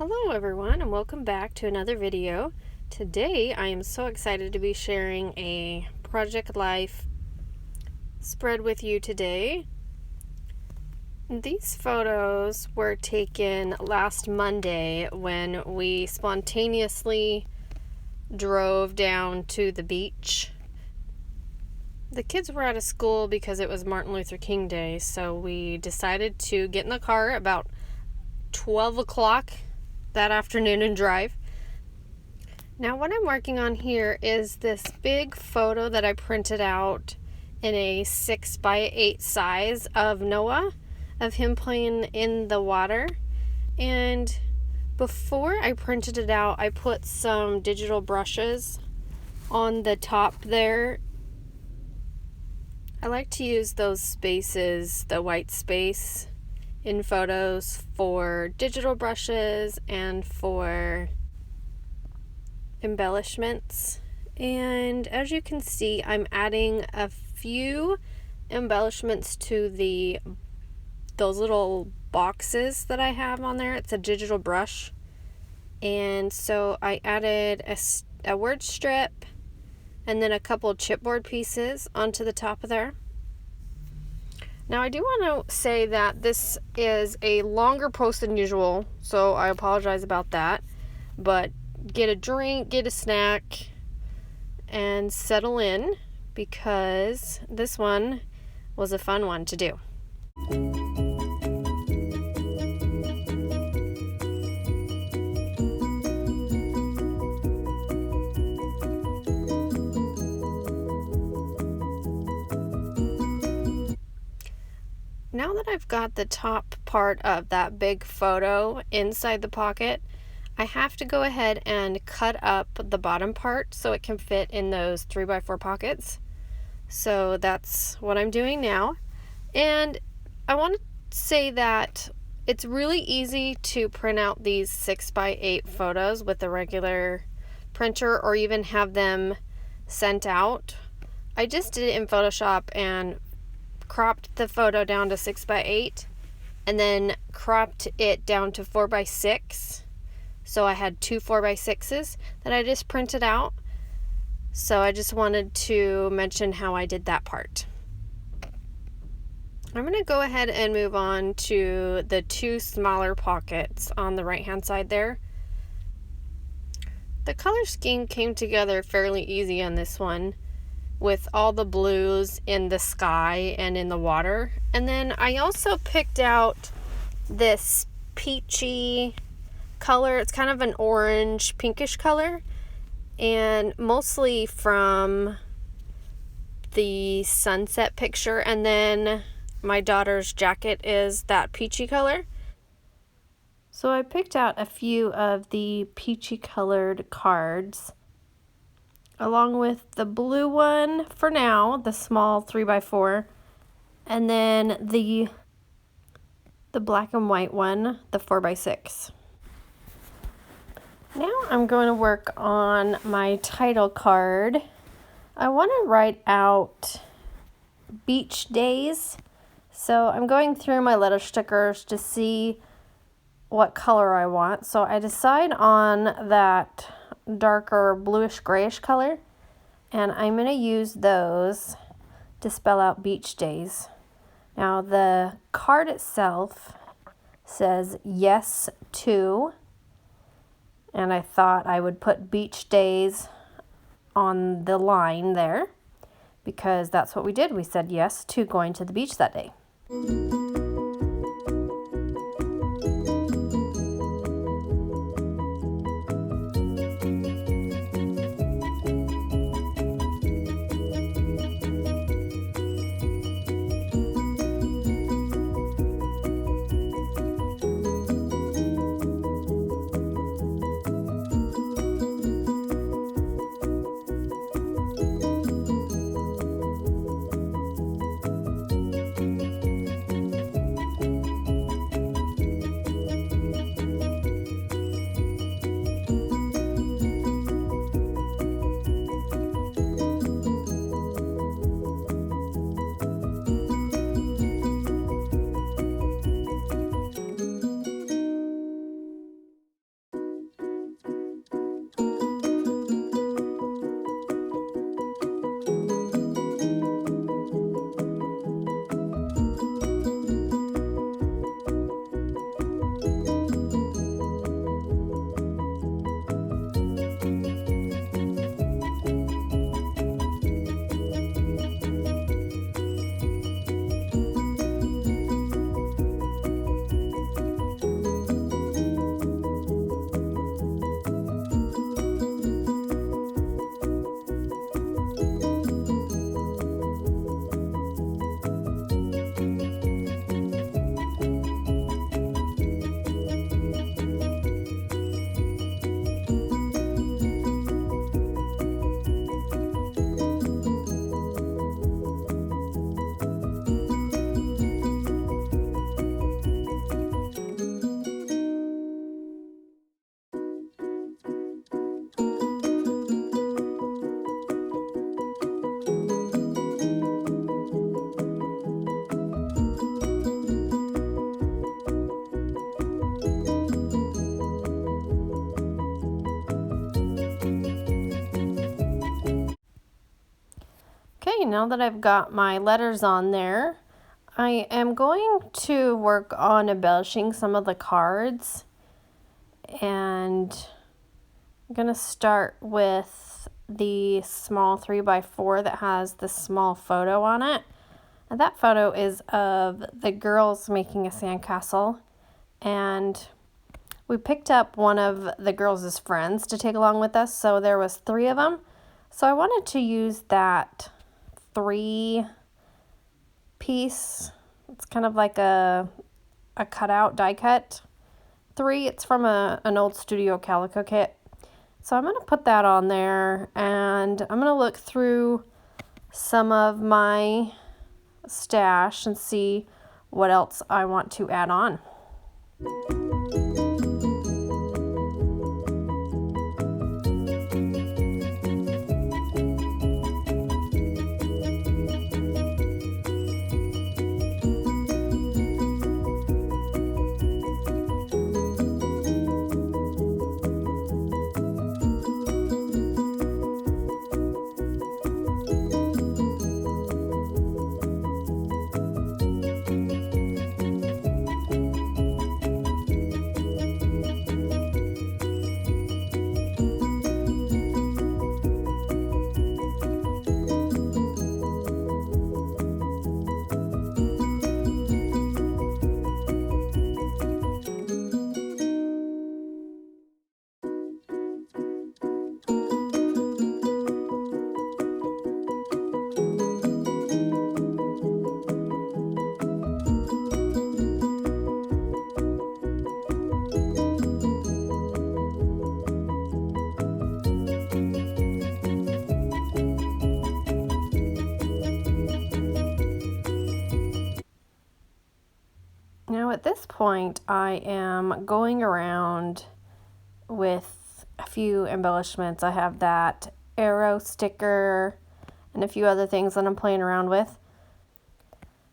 Hello everyone and welcome back to another video. Today I am so excited to be sharing a Project Life spread with you today. These photos were taken last Monday when we spontaneously drove down to the beach. The kids were out of school because it was Martin Luther King Day, so we decided to get in the car about 12 o'clock that afternoon and drive. Now what I'm working on here is this big photo that I printed out in a 6x8 size of Noah, of him playing in the water. And before I printed it out, I put some digital brushes on the top there. I like to use those spaces, the white space in photos, for digital brushes and for embellishments. And as you can see, I'm adding a few embellishments to those little boxes that I have on there. It's a digital brush, and so I added a word strip and then a couple chipboard pieces onto the top of there. Now I do want to say that this is a longer post than usual, so I apologize about that. But get a drink, get a snack, and settle in, because this one was a fun one to do. Now that I've got the top part of that big photo inside the pocket, I have to go ahead and cut up the bottom part so it can fit in those 3x4 pockets. So that's what I'm doing now. And I want to say that it's really easy to print out these 6x8 photos with a regular printer, or even have them sent out. I just did it in Photoshop and cropped the photo down to 6x8 and then cropped it down to 4x6. So I had two 4x6s that I just printed out. So I just wanted to mention how I did that part. I'm going to go ahead and move on to the two smaller pockets on the right hand side there. The color scheme came together fairly easy on this one, with all the blues in the sky and in the water. And then I also picked out this peachy color. It's kind of an orange pinkish color, and mostly from the sunset picture. And then my daughter's jacket is that peachy color. So I picked out a few of the peachy colored cards, along with the blue one for now, the small 3x4, and then the black and white one, the 4x6. Now I'm going to work on my title card. I want to write out beach days, so I'm going through my letter stickers to see what color I want. So I decide on that darker bluish grayish color, and I'm going to use those to spell out beach days. Now the card itself says yes to, and I thought I would put beach days on the line there, because that's what we did. We said yes to going to the beach that day. now that I've got my letters on there, I am going to work on embellishing some of the cards, and I'm going to start with the small 3x4 that has the small photo on it. And that photo is of the girls making a sandcastle, and we picked up one of the girls' friends to take along with us, so there was 3 of them. So I wanted to use that 3 piece. It's kind of like a cutout, die cut 3. It's from an old Studio Calico kit. So I'm going to put that on there, and I'm going to look through some of my stash and see what else I want to add on. Now at this point, I am going around with a few embellishments. I have that arrow sticker and a few other things that I'm playing around with.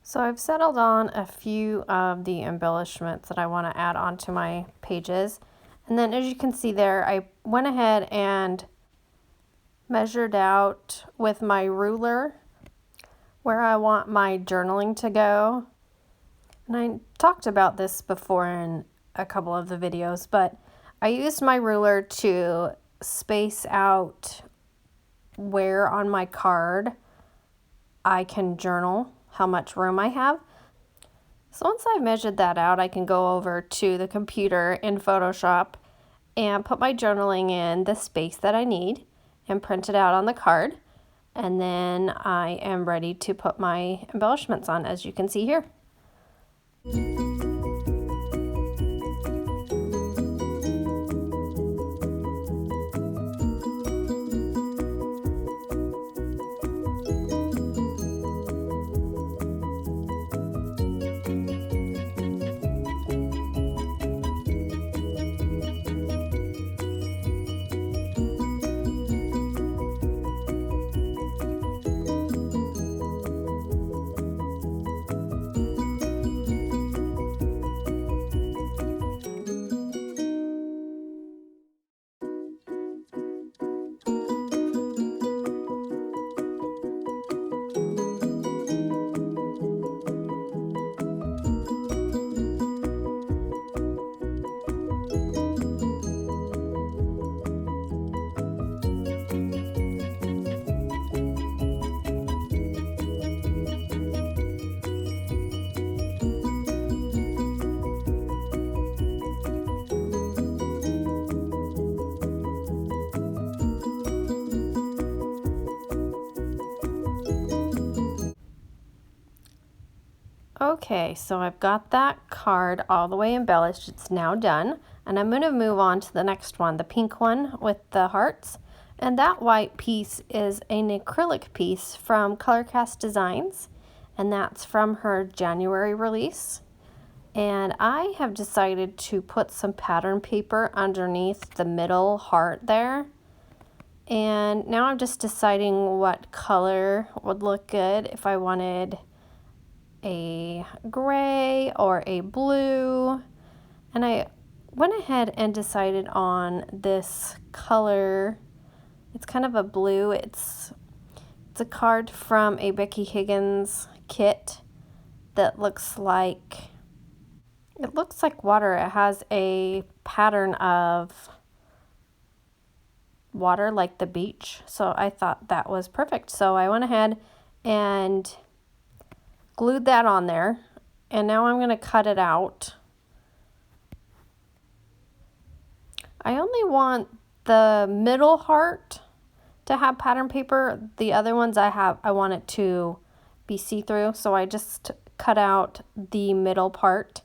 So I've settled on a few of the embellishments that I want to add onto my pages. And then as you can see there, I went ahead and measured out with my ruler where I want my journaling to go. And I talked about this before in a couple of the videos, but I used my ruler to space out where on my card I can journal, how much room I have. So once I've measured that out, I can go over to the computer in Photoshop and put my journaling in the space that I need and print it out on the card. And then I am ready to put my embellishments on, as you can see here. Okay, so I've got that card all the way embellished. It's now done. And I'm going to move on to the next one, the pink one with the hearts. And that white piece is an acrylic piece from Colorcast Designs. And that's from her January release. And I have decided to put some pattern paper underneath the middle heart there. And now I'm just deciding what color would look good, if I wanted a gray or a blue. And I went ahead and decided on this color. It's kind of a blue. It's It's a card from a Becky Higgins kit that looks like, it looks like water. It has a pattern of water like the beach. So I thought that was perfect. So I went ahead and glued that on there. And now I'm going to cut it out. I only want the middle heart to have pattern paper. The other ones I want it to be see-through, so I just cut out the middle part.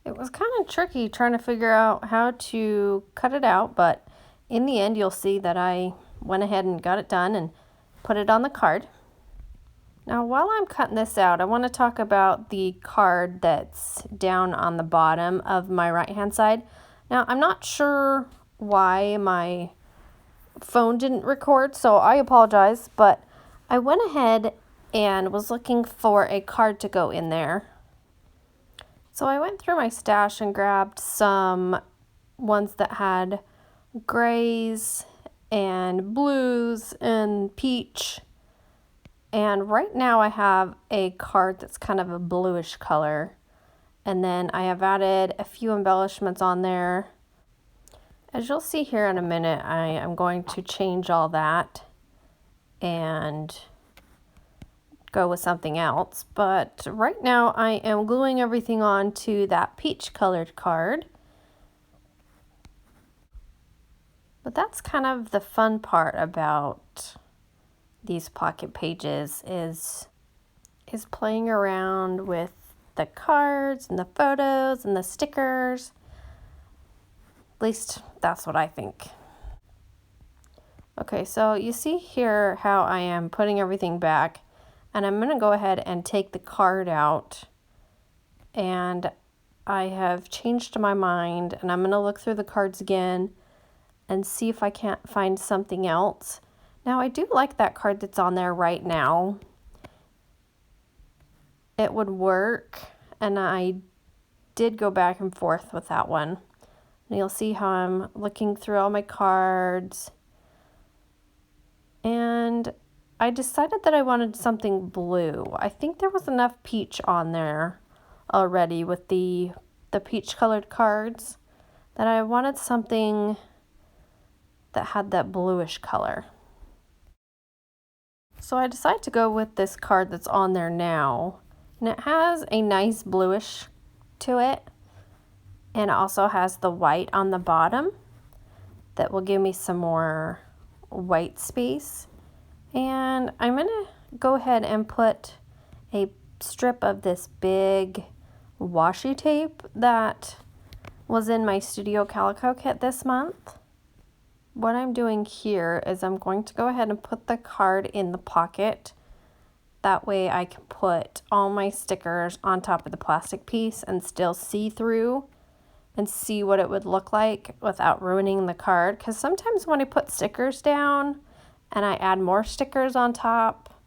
It was kind of tricky trying to figure out how to cut it out, but in the end you'll see that I went ahead and got it done and put it on the card. Now while I'm cutting this out, I want to talk about the card that's down on the bottom of my right hand side. Now I'm not sure why my phone didn't record, so I apologize, but I went ahead and was looking for a card to go in there. So I went through my stash and grabbed some ones that had grays and blues and peach. And right now I have a card that's kind of a bluish color. And then I have added a few embellishments on there. As you'll see here in a minute, I am going to change all that and go with something else. But right now I am gluing everything on to that peach colored card. But that's kind of the fun part about these pocket pages is playing around with the cards and the photos and the stickers. At least that's what I think. Okay, so you see here how I am putting everything back, and I'm going to go ahead and take the card out, and I have changed my mind, and I'm going to look through the cards again and see if I can't find something else. Now I do like that card that's on there right now. It would work, and I did go back and forth with that one. And you'll see how I'm looking through all my cards. And I decided that I wanted something blue. I think there was enough peach on there already with the peach colored cards that I wanted something that had that bluish color. So I decided to go with this card that's on there now. And it has a nice bluish to it. And it also has the white on the bottom that will give me some more white space. And I'm going to go ahead and put a strip of this big washi tape that was in my Studio Calico kit this month. What I'm doing here is I'm going to go ahead and put the card in the pocket. That way I can put all my stickers on top of the plastic piece and still see through and see what it would look like without ruining the card. Because sometimes when I put stickers down and I add more stickers on top,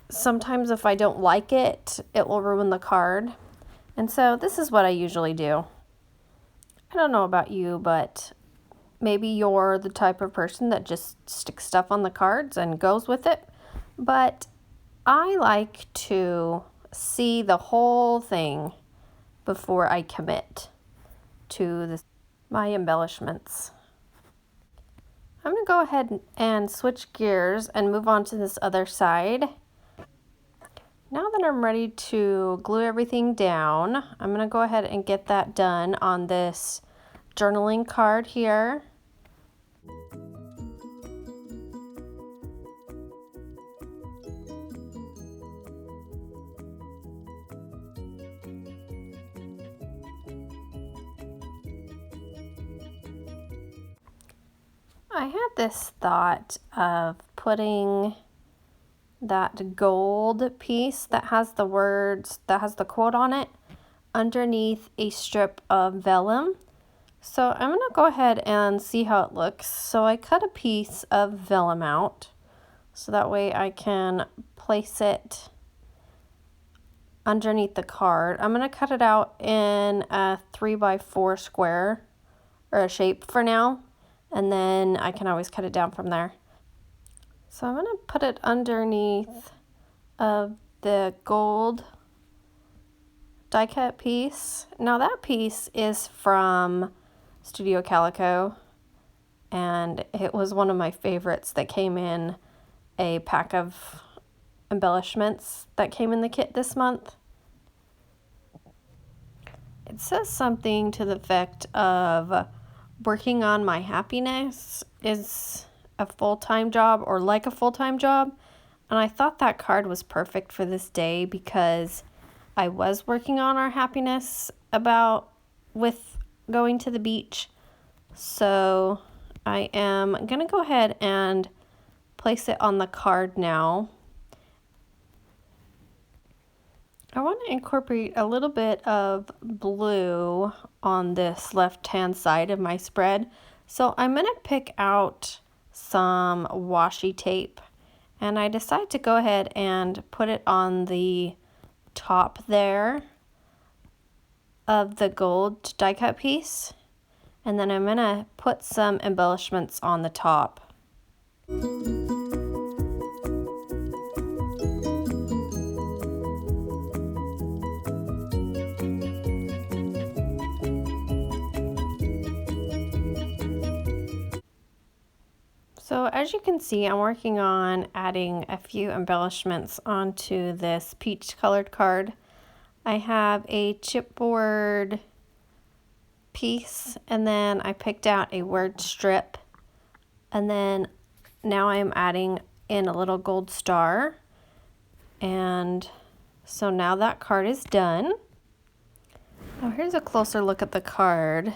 sometimes if I don't like it, it will ruin the card. And so this is what I usually do. I don't know about you, but maybe you're the type of person that just sticks stuff on the cards and goes with it. But I like to see the whole thing before I commit to my embellishments. I'm going to go ahead and switch gears and move on to this other side. Now that I'm ready to glue everything down, I'm going to go ahead and get that done on this journaling card here. I had this thought of putting that gold piece that has the words, that has the quote on it, underneath a strip of vellum. So I'm going to go ahead and see how it looks. So I cut a piece of vellum out so that way I can place it underneath the card. I'm going to cut it out in a 3x4 square or a shape for now, and then I can always cut it down from there. So I'm going to put it underneath of the gold die cut piece. Now that piece is from Studio Calico, and it was one of my favorites that came in a pack of embellishments that came in the kit this month. It says something to the effect of working on my happiness is a full-time job or like a full-time job. And I thought that card was perfect for this day because I was working on our happiness with going to the beach. So I am going to go ahead and place it on the card now. I want to incorporate a little bit of blue on this left-hand side of my spread. So I'm going to pick out some washi tape, and I decide to go ahead and put it on the top there of the gold die cut piece. And then I'm going to put some embellishments on the top. So as you can see, I'm working on adding a few embellishments onto this peach colored card. I have a chipboard piece, and then I picked out a word strip, and then now I'm adding in a little gold star. And so now that card is done. Now here's a closer look at the card.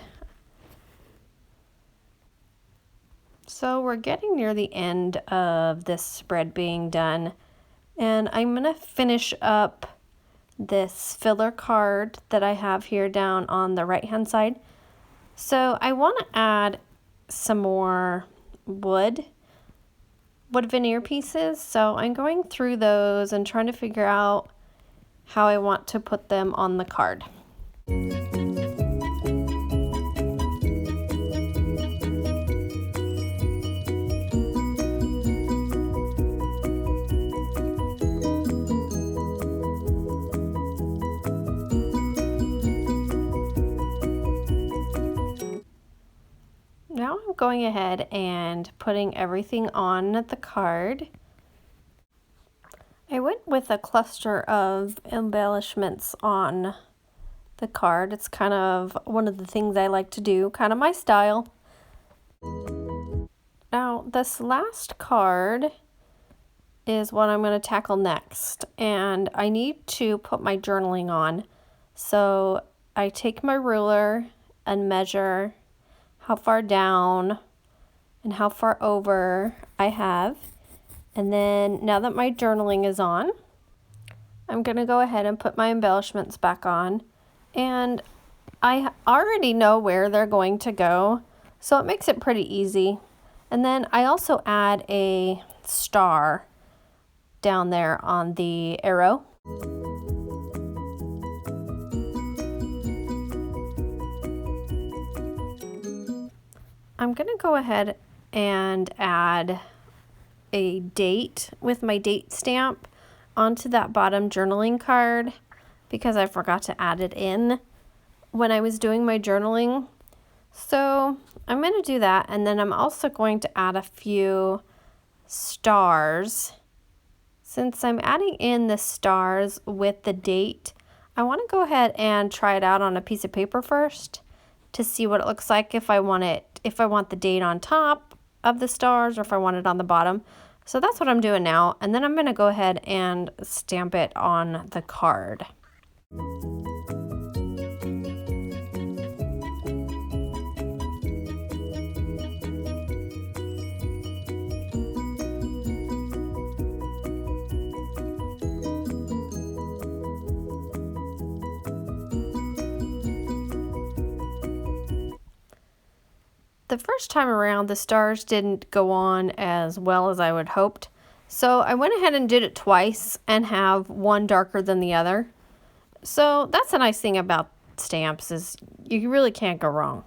So we're getting near the end of this spread being done, and I'm going to finish up this filler card that I have here down on the right hand side. So I want to add some more wood veneer pieces, so I'm going through those and trying to figure out how I want to put them on the card. Now I'm going ahead and putting everything on the card. I went with a cluster of embellishments on the card. It's kind of one of the things I like to do, kind of my style. Now this last card is what I'm going to tackle next, and I need to put my journaling on. So I take my ruler and measure how far down and how far over I have. And then now that my journaling is on, I'm going to go ahead and put my embellishments back on. And I already know where they're going to go, so it makes it pretty easy. And then I also add a star down there on the arrow. I'm going to go ahead and add a date with my date stamp onto that bottom journaling card because I forgot to add it in when I was doing my journaling. So I'm going to do that, and then I'm also going to add a few stars. Since I'm adding in the stars with the date, I want to go ahead and try it out on a piece of paper first to see what it looks like if I want the date on top of the stars or if I want it on the bottom. So that's what I'm doing now, and then I'm going to go ahead and stamp it on the card. The first time around, the stars didn't go on as well as I would hoped, so I went ahead and did it twice and have one darker than the other. So that's a nice thing about stamps, is you really can't go wrong.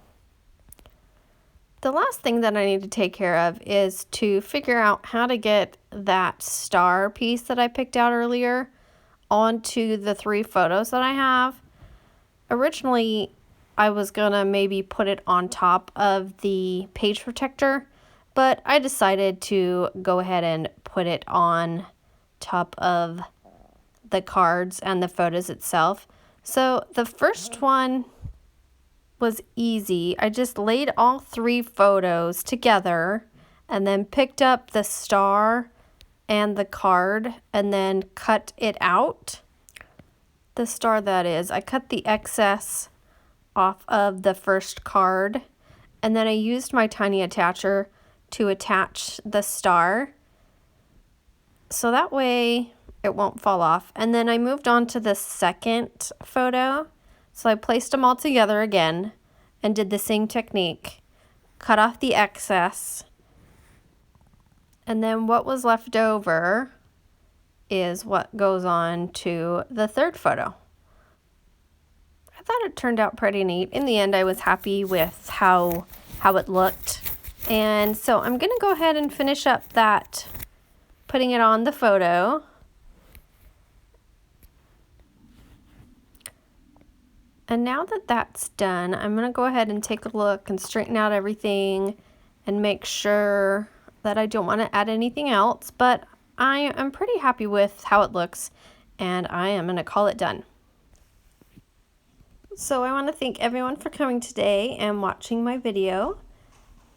The last thing that I need to take care of is to figure out how to get that star piece that I picked out earlier onto the 3 photos that I have. Originally, I was gonna maybe put it on top of the page protector, but I decided to go ahead and put it on top of the cards and the photos itself. So the first one was easy. I just laid all 3 photos together and then picked up the star and the card and then cut it out. The star, that is, I cut the excess off of the first card, and then I used my tiny attacher to attach the star so that way it won't fall off. And then I moved on to the second photo. So I placed them all together again and did the same technique. Cut off the excess. And then what was left over is what goes on to the third photo. I thought it turned out pretty neat. In the end, I was happy with how it looked. And so I'm gonna go ahead and finish up that, putting it on the photo. And now that that's done, I'm going to go ahead and take a look and straighten out everything and make sure that I don't want to add anything else. But I am pretty happy with how it looks, and I am going to call it done. So I want to thank everyone for coming today and watching my video.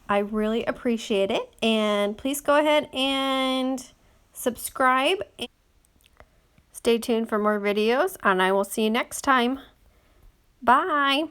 I really appreciate it, and please go ahead and subscribe. Stay tuned for more videos, and I will see you next time. Bye.